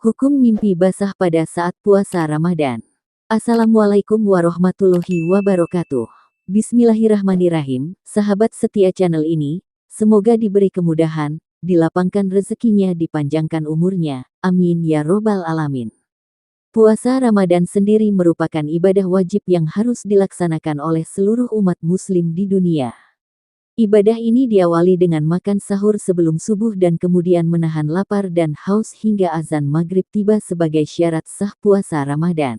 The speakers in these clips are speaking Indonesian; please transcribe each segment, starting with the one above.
Hukum mimpi basah pada saat puasa Ramadan. Assalamualaikum warahmatullahi wabarakatuh. Bismillahirrahmanirrahim, sahabat setia channel ini, semoga diberi kemudahan, dilapangkan rezekinya, dipanjangkan umurnya. Amin ya robbal alamin. Puasa Ramadan sendiri merupakan ibadah wajib yang harus dilaksanakan oleh seluruh umat muslim di dunia. Ibadah ini diawali dengan makan sahur sebelum subuh dan kemudian menahan lapar dan haus hingga azan maghrib tiba sebagai syarat sah puasa Ramadan.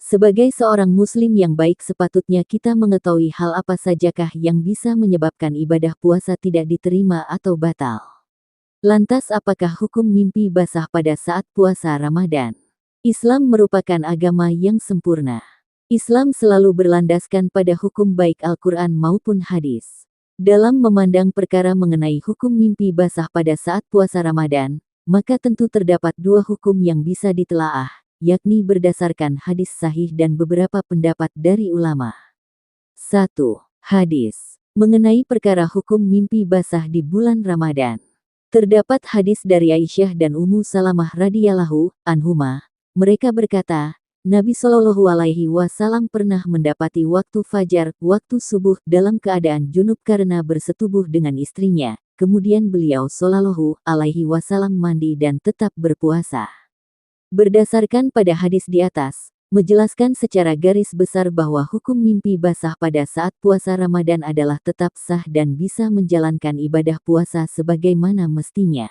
Sebagai seorang muslim yang baik, sepatutnya kita mengetahui hal apa sajakah yang bisa menyebabkan ibadah puasa tidak diterima atau batal. Lantas apakah hukum mimpi basah pada saat puasa Ramadan? Islam merupakan agama yang sempurna. Islam selalu berlandaskan pada hukum baik Al-Quran maupun hadis. Dalam memandang perkara mengenai hukum mimpi basah pada saat puasa Ramadan, maka tentu terdapat dua hukum yang bisa ditelaah, yakni berdasarkan hadis sahih dan beberapa pendapat dari ulama. 1. Hadis mengenai perkara hukum mimpi basah di bulan Ramadan. Terdapat hadis dari Aisyah dan Ummu Salamah radhiyallahu anhuma. Mereka berkata, Nabi Shallallahu Alaihi Wasallam pernah mendapati waktu fajar, waktu subuh dalam keadaan junub karena bersetubuh dengan istrinya. Kemudian beliau Shallallahu Alaihi Wasallam mandi dan tetap berpuasa. Berdasarkan pada hadis di atas, menjelaskan secara garis besar bahwa hukum mimpi basah pada saat puasa Ramadan adalah tetap sah dan bisa menjalankan ibadah puasa sebagaimana mestinya.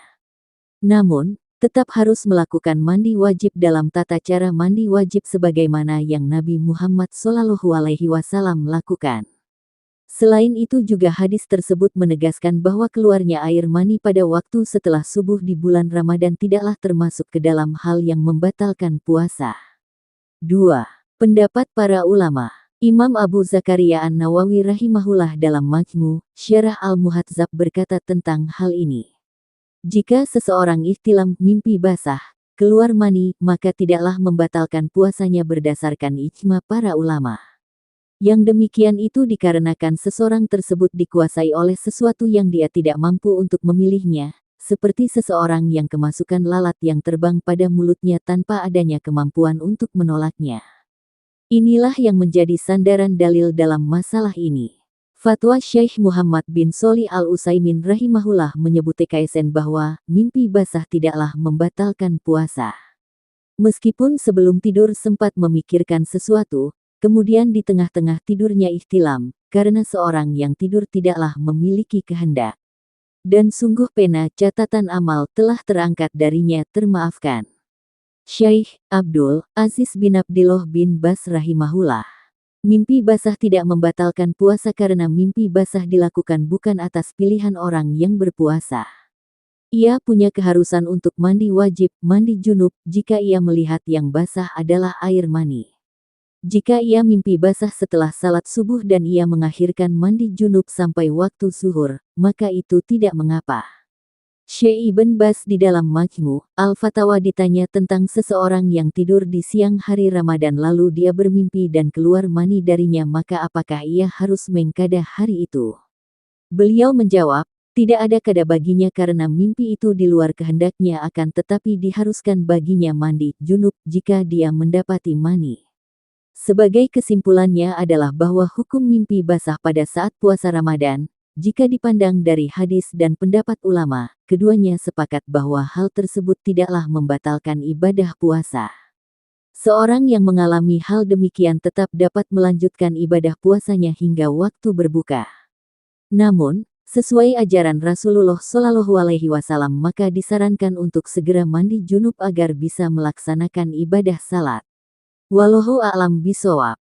Namun, tetap harus melakukan mandi wajib dalam tata cara mandi wajib sebagaimana yang Nabi Muhammad SAW lakukan. Selain itu juga hadis tersebut menegaskan bahwa keluarnya air mani pada waktu setelah subuh di bulan Ramadan tidaklah termasuk ke dalam hal yang membatalkan puasa. 2. Pendapat para ulama. Imam Abu Zakaria An-Nawawi rahimahullah dalam Majmu' Syarah Al-Muhadzab berkata tentang hal ini. Jika seseorang ihtilam mimpi basah, keluar mani, maka tidaklah membatalkan puasanya berdasarkan ijma para ulama. Yang demikian itu dikarenakan seseorang tersebut dikuasai oleh sesuatu yang dia tidak mampu untuk memilihnya, seperti seseorang yang kemasukan lalat yang terbang pada mulutnya tanpa adanya kemampuan untuk menolaknya. Inilah yang menjadi sandaran dalil dalam masalah ini. Fatwa Syekh Muhammad bin Sholih Al-Utsaimin rahimahullah menyebutkan bahwa mimpi basah tidaklah membatalkan puasa. Meskipun sebelum tidur sempat memikirkan sesuatu, kemudian di tengah-tengah tidurnya ihtilam, karena seorang yang tidur tidaklah memiliki kehendak. Dan sungguh pena catatan amal telah terangkat darinya termaafkan. Syekh Abdul Aziz bin Abdillah bin Bas rahimahullah. Mimpi basah tidak membatalkan puasa karena mimpi basah dilakukan bukan atas pilihan orang yang berpuasa. Ia punya keharusan untuk mandi wajib, mandi junub, jika ia melihat yang basah adalah air mani. Jika ia mimpi basah setelah salat subuh dan ia mengakhirkan mandi junub sampai waktu zuhur, maka itu tidak mengapa. Syekh Ibn Baz di dalam Majmu' Al-Fatawa ditanya tentang seseorang yang tidur di siang hari Ramadan lalu dia bermimpi dan keluar mani darinya, maka apakah ia harus mengqada hari itu? Beliau menjawab, tidak ada qada baginya karena mimpi itu di luar kehendaknya, akan tetapi diharuskan baginya mandi junub jika dia mendapati mani. Sebagai kesimpulannya adalah bahwa hukum mimpi basah pada saat puasa Ramadan, jika dipandang dari hadis dan pendapat ulama, keduanya sepakat bahwa hal tersebut tidaklah membatalkan ibadah puasa. Seorang yang mengalami hal demikian tetap dapat melanjutkan ibadah puasanya hingga waktu berbuka. Namun, sesuai ajaran Rasulullah Shallallahu Alaihi Wasallam, maka disarankan untuk segera mandi junub agar bisa melaksanakan ibadah salat. Wallahu a'lam bishawab.